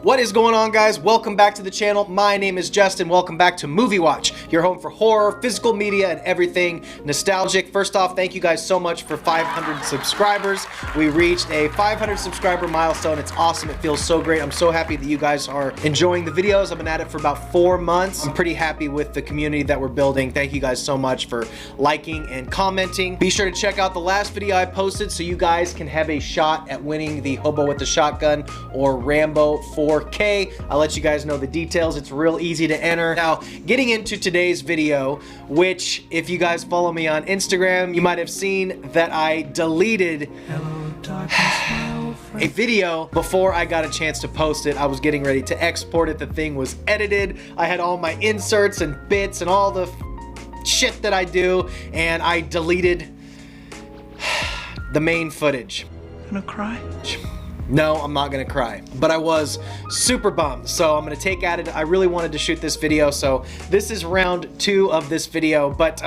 What is going on, guys? Welcome back to the channel. My name is Justin. Welcome back to Movie Watch, your home for horror, physical media, and everything nostalgic. First off, thank you guys so much for 500 subscribers. We reached a 500 subscriber milestone. It's awesome. It feels so great. I'm so happy that you guys are enjoying the videos. I've been at it for about 4 months. I'm pretty happy with the community that we're building. Thank you guys so much for liking and commenting. Be sure to check out the last video I posted so you guys can have a shot at winning the Hobo with the Shotgun or Rambo 4K. I'll let you guys know the details. It's real easy to enter. Now, getting into today's video, which if you guys follow me on Instagram, you might have seen that I deleted a video before I got a chance to post it. I was getting ready to export it. The thing was edited. I had all my inserts and bits and all the shit that I do, and I deleted the main footage. Gonna cry? No, I'm not gonna cry, but I was super bummed. So I'm gonna take at it. I really wanted to shoot this video, so this is round 2 of this video. But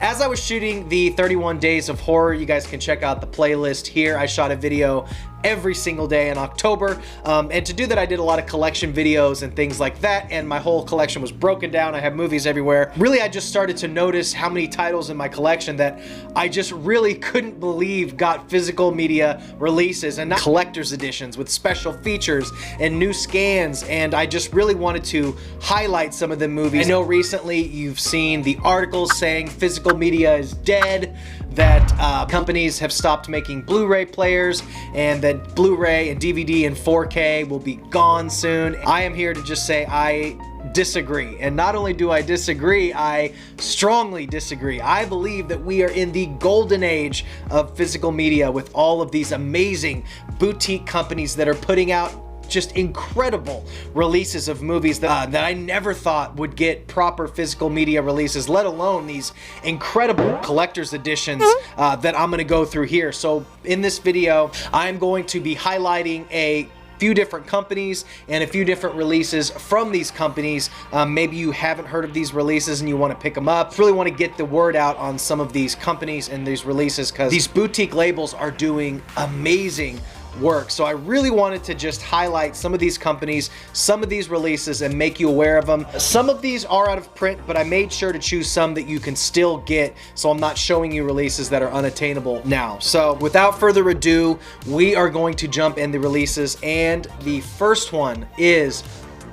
as I was shooting the 31 Days of Horror, you guys can check out the playlist here. I shot a video every single day in October, and to do that I did a lot of collection videos and things like that, and my whole collection was broken down. I have movies everywhere. Really, I just started to notice how many titles in my collection that I just really couldn't believe got physical media releases and not collector's editions with special features and new scans, and I just really wanted to highlight some of the movies. I know recently you've seen the articles saying physical media is dead, that companies have stopped making Blu-ray players, and that Blu-ray and DVD and 4K will be gone soon. I am here to just say I disagree. And not only do I disagree, I strongly disagree. I believe that we are in the golden age of physical media with all of these amazing boutique companies that are putting out just incredible releases of movies that I never thought would get proper physical media releases, let alone these incredible collector's editions that I'm going to go through here. So in this video, I'm going to be highlighting a few different companies and a few different releases from these companies. Maybe you haven't heard of these releases and you want to pick them up. Really want to get the word out on some of these companies and these releases, because these boutique labels are doing amazing work. So I really wanted to just highlight some of these companies, some of these releases, and make you aware of them. Some of these are out of print, but I made sure to choose some that you can still get, so I'm not showing you releases that are unattainable now. So without further ado, we are going to jump in the releases, and the first one is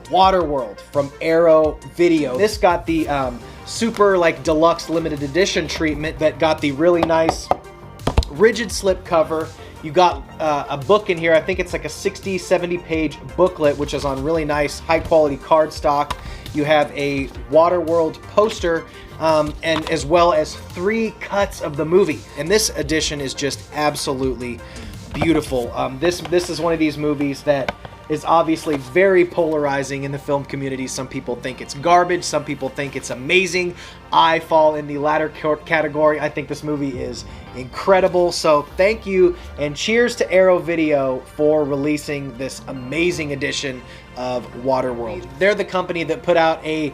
Waterworld from Arrow Video. This got the super like deluxe limited edition treatment that got the really nice rigid slip cover. You got a book in here. I think it's like a 60-70 page booklet, which is on really nice high quality cardstock. You have a Waterworld poster, and as well as 3 cuts of the movie. And this edition is just absolutely beautiful. This is one of these movies that is obviously very polarizing in the film community. Some people think it's garbage, some people think it's amazing. I fall in the latter category. I think this movie is incredible. So thank you and cheers to Arrow Video for releasing this amazing edition of Waterworld. They're the company that put out a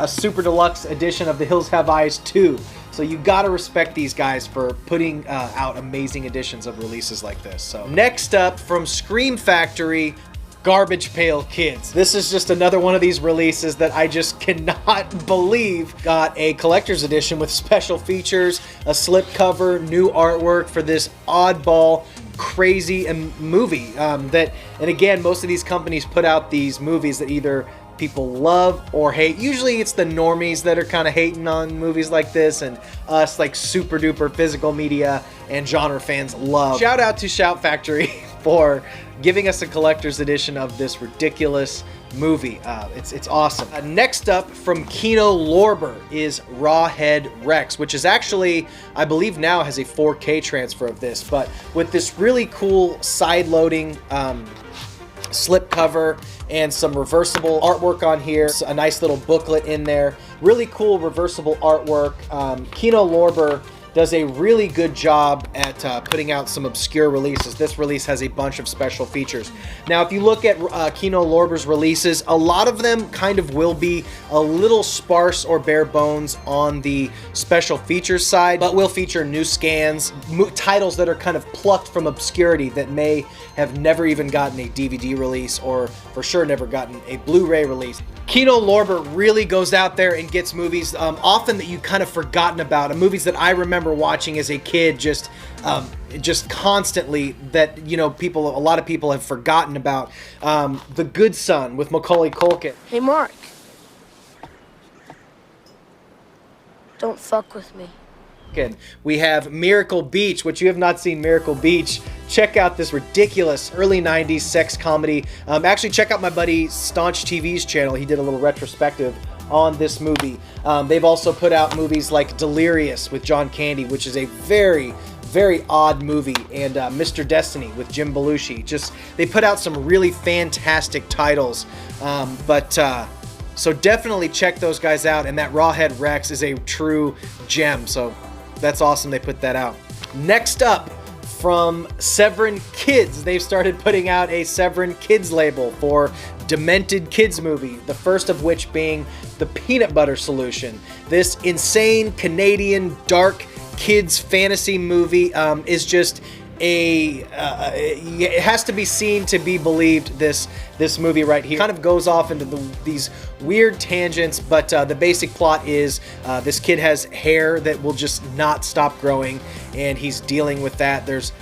super deluxe edition of The Hills Have Eyes 2. So you gotta respect these guys for putting out amazing editions of releases like this. So next up, from Scream Factory, Garbage Pail Kids. This is just another one of these releases that I just cannot believe got a collector's edition with special features, a slip cover, new artwork for this oddball, crazy movie. And again, most of these companies put out these movies that either people love or hate. Usually it's the normies that are kind of hating on movies like this, and us like super duper physical media and genre fans love. Shout out to Shout Factory for giving us a collector's edition of this ridiculous movie. It's awesome. Next up, from Kino Lorber, is Rawhead Rex, which is actually, I believe now has a 4K transfer of this, but with this really cool side-loading slip cover and some reversible artwork on here. A nice little booklet in there. Really cool reversible artwork. Kino Lorber does a really good job at putting out some obscure releases. This release has a bunch of special features. Now, if you look at Kino Lorber's releases, a lot of them kind of will be a little sparse or bare bones on the special features side, but will feature new scans, titles that are kind of plucked from obscurity that may have never even gotten a DVD release, or for sure never gotten a Blu-ray release. Kino Lorber really goes out there and gets movies often that you kind of forgotten about, and movies that I remember watching as a kid just constantly, that, you know, a lot of people have forgotten about. The Good Son with Macaulay Culkin. Hey, Mark. Don't fuck with me. We have Miracle Beach, which you have not seen Miracle Beach. Check out this ridiculous early 90s sex comedy. Actually, check out my buddy Staunch TV's channel. He did a little retrospective on this movie. They've also put out movies like Delirious with John Candy, which is a very, very odd movie, and Mr. Destiny with Jim Belushi. They put out some really fantastic titles, so definitely check those guys out, and that Rawhead Rex is a true gem, so that's awesome they put that out. Next up, from Severin Kids, they've started putting out a Severin Kids label for demented kids movie, the first of which being The Peanut Butter Solution. This insane Canadian dark kids fantasy movie is just it has to be seen to be believed. This movie right here kind of goes off into these weird tangents, but the basic plot is this kid has hair that will just not stop growing, and he's dealing with that. There's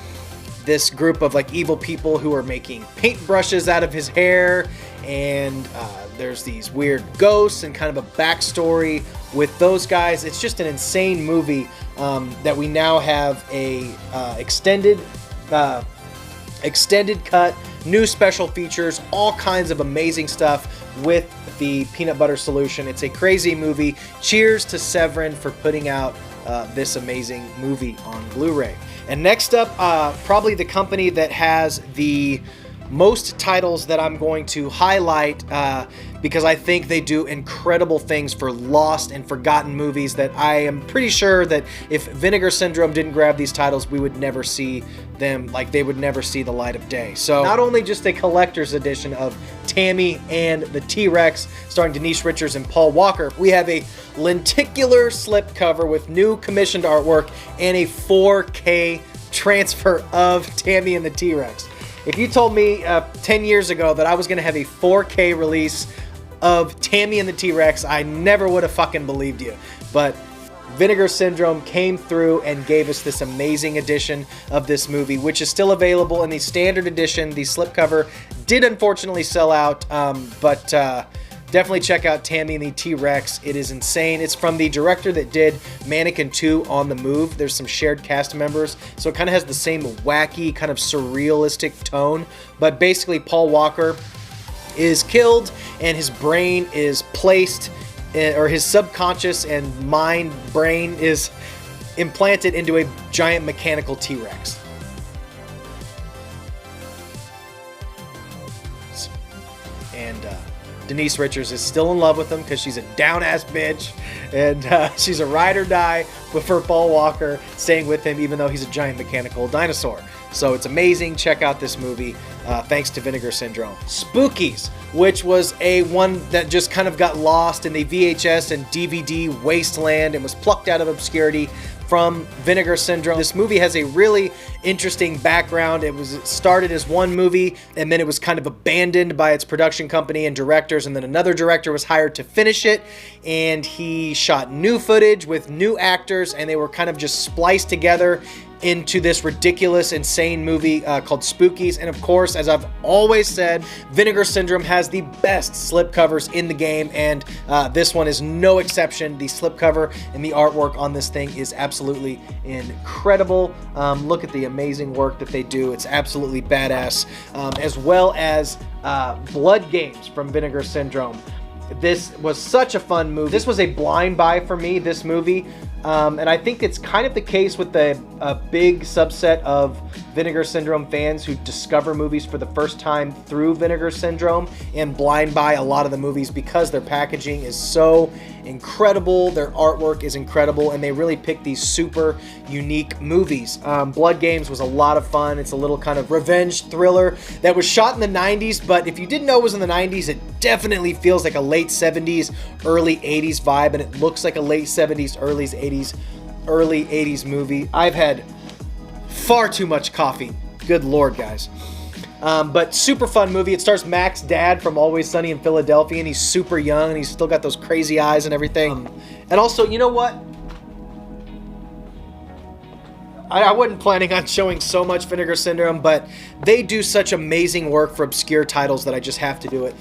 this group of like evil people who are making paintbrushes out of his hair, and there's these weird ghosts and kind of a backstory with those guys. It's just an insane movie that we now have a extended cut, new special features, all kinds of amazing stuff with the Peanut Butter Solution. It's a crazy movie. Cheers to Severin for putting out this amazing movie on Blu-ray. And next up, probably the company that has the most titles that I'm going to highlight because I think they do incredible things for lost and forgotten movies that I am pretty sure that if Vinegar Syndrome didn't grab these titles, we would never see them, like they would never see the light of day. So not only just a collector's edition of Tammy and the T-Rex starring Denise Richards and Paul Walker, we have a lenticular slipcover with new commissioned artwork and a 4K transfer of Tammy and the T-Rex. If you told me 10 years ago that I was going to have a 4K release of Tammy and the T-Rex, I never would have fucking believed you. But Vinegar Syndrome came through and gave us this amazing edition of this movie, which is still available in the standard edition. The slipcover did unfortunately sell out, but definitely check out Tammy and the T-Rex. It is insane. It's from the director that did Mannequin 2 on the Move. There's some shared cast members, so it kind of has the same wacky, kind of surrealistic tone. But basically, Paul Walker is killed, and his brain is placed, or his subconscious and mind brain is implanted into a giant mechanical T-Rex. And Denise Richards is still in love with him because she's a down-ass bitch, and she's a ride or die for Paul Walker, staying with him even though he's a giant mechanical dinosaur. So it's amazing. Check out this movie, thanks to Vinegar Syndrome. Spookies, which was a one that just kind of got lost in the VHS and DVD wasteland and was plucked out of obscurity from Vinegar Syndrome. This movie has a really interesting background. It started as one movie, and then it was kind of abandoned by its production company and directors, and then another director was hired to finish it, and he shot new footage with new actors, and they were kind of just spliced together into this ridiculous, insane movie called Spookies. And of course, as I've always said, Vinegar Syndrome has the best slipcovers in the game, and this one is no exception. The slipcover and the artwork on this thing is absolutely incredible. Look at the amazing work that they do. It's absolutely badass. As well as Blood Games from Vinegar Syndrome. This was such a fun movie. This was a blind buy for me, this movie. And I think it's kind of the case with a big subset of Vinegar Syndrome fans who discover movies for the first time through Vinegar Syndrome and blind buy a lot of the movies because their packaging is so incredible, their artwork is incredible, and they really pick these super unique movies. Blood Games was a lot of fun. It's a little kind of revenge thriller that was shot in the 90s, but if you didn't know it was in the 90s, it definitely feels like a late 70s, early 80s vibe, and it looks like a late 70s, early 80s movie. I've had far too much coffee. Good Lord, guys. But super fun movie. It stars Mac's dad from Always Sunny in Philadelphia, and he's super young, and he's still got those crazy eyes and everything. And also, you know what? I wasn't planning on showing so much Vinegar Syndrome, but they do such amazing work for obscure titles that I just have to do it.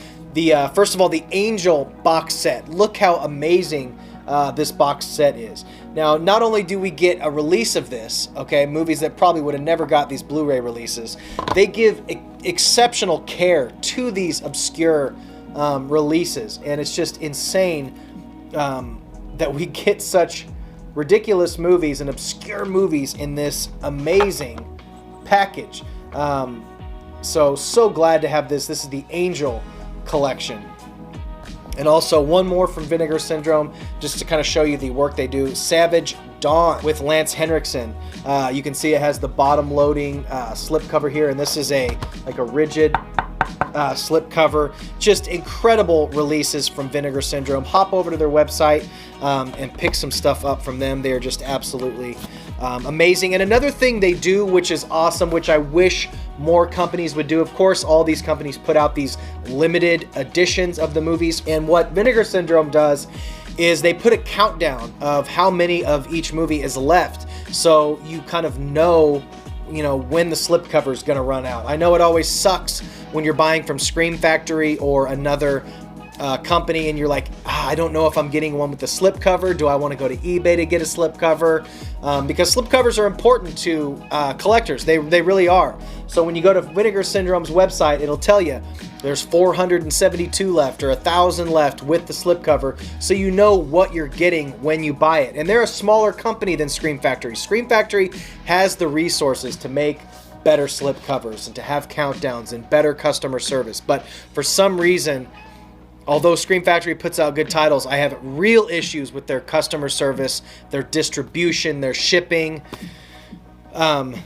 First of all, the Angel box set. Look how amazing this box set is. Now, not only do we get a release of this, okay, movies that probably would have never got these Blu-ray releases, they give exceptional care to these obscure releases, and it's just insane that we get such ridiculous movies and obscure movies in this amazing package. So glad to have this. This is the Angel collection. And also one more from Vinegar Syndrome, just to kind of show you the work they do. Savage Dawn with Lance Henriksen. You can see it has the bottom loading slip cover here, and this is like a rigid slip cover. Just incredible releases from Vinegar Syndrome. Hop over to their website and pick some stuff up from them. They are just absolutely amazing. And another thing they do, which is awesome, which I wish more companies would do. Of course, all these companies put out these limited editions of the movies, and what Vinegar Syndrome does is they put a countdown of how many of each movie is left, so you kind of know, when the slipcover is going to run out. I know it always sucks when you're buying from Scream Factory or another company and you're like, I don't know if I'm getting one with the slipcover. Do I want to go to eBay to get a slipcover? Because slipcovers are important to collectors. They really are. So when you go to Vinegar Syndrome's website, it'll tell you there's 472 left or 1,000 left with the slipcover, so you know what you're getting when you buy it. And they're a smaller company than Scream Factory. Scream Factory has the resources to make better slipcovers and to have countdowns and better customer service. But for some reason, although Scream Factory puts out good titles, I have real issues with their customer service, their distribution, their shipping.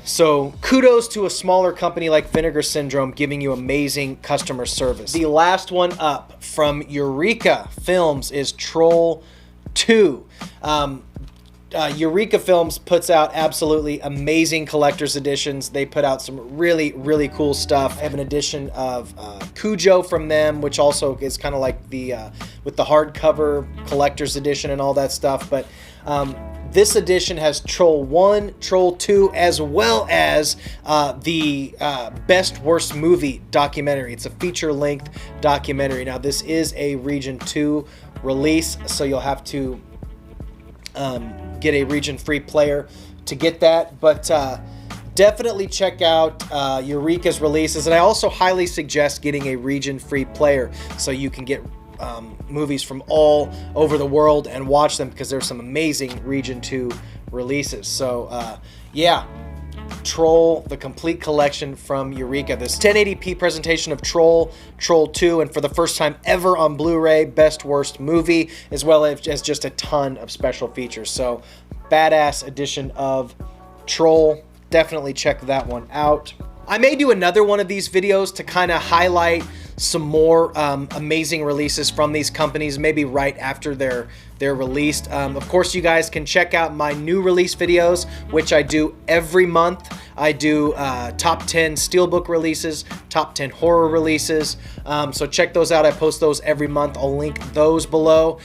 So kudos to a smaller company like Vinegar Syndrome giving you amazing customer service. The last one up from Eureka Films is Troll 2. Eureka Films puts out absolutely amazing collector's editions. They put out some really, really cool stuff. I have an edition of Cujo from them, which also is kind of like the with the hardcover collector's edition and all that stuff. But this edition has Troll 1, Troll 2, as well as the Best Worst Movie documentary. It's a feature-length documentary. Now, this is a Region 2 release, so you'll have to get a region-free player to get that, but definitely check out Eureka's releases, and I also highly suggest getting a region-free player so you can get movies from all over the world and watch them, because there's some amazing Region 2 releases. So yeah, Troll, the complete collection from Eureka. This 1080p presentation of Troll 2, and for the first time ever on Blu-ray, Best Worst Movie, as well as just a ton of special features. So badass edition of Troll. Definitely check that one out. I may do another one of these videos to kind of highlight some more amazing releases from these companies, maybe right after they're released. Of course, you guys can check out my new release videos, which I do every month. I do top 10 Steelbook releases, top 10 horror releases. So check those out. I post those every month. I'll link those below.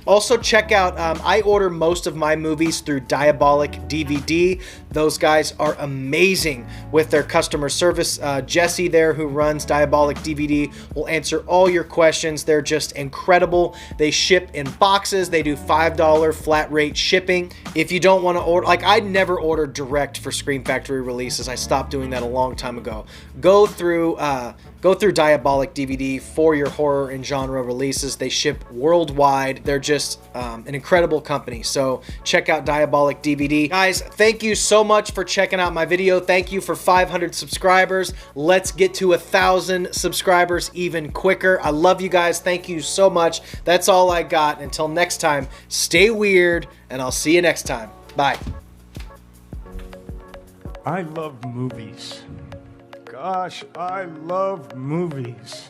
Also check out, I order most of my movies through Diabolik DVD. Those guys are amazing with their customer service. Jesse there, who runs Diabolik DVD, will answer all your questions. They're just incredible. They ship in boxes. They do $5 flat rate shipping. If you don't want to order, like I never ordered direct for Scream Factory releases. I stopped doing that a long time ago. Go through go through Diabolik DVD for your horror and genre releases. They ship worldwide. They're just an incredible company. So check out Diabolik DVD. Guys, thank you so much for checking out my video. Thank you for 500 subscribers. Let's get to 1,000 subscribers even quicker. I love you guys. Thank you so much. That's all I got. Until next time, stay weird, and I'll see you next time. Bye. I love movies. Gosh, I love movies.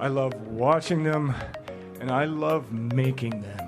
I love watching them, and I love making them.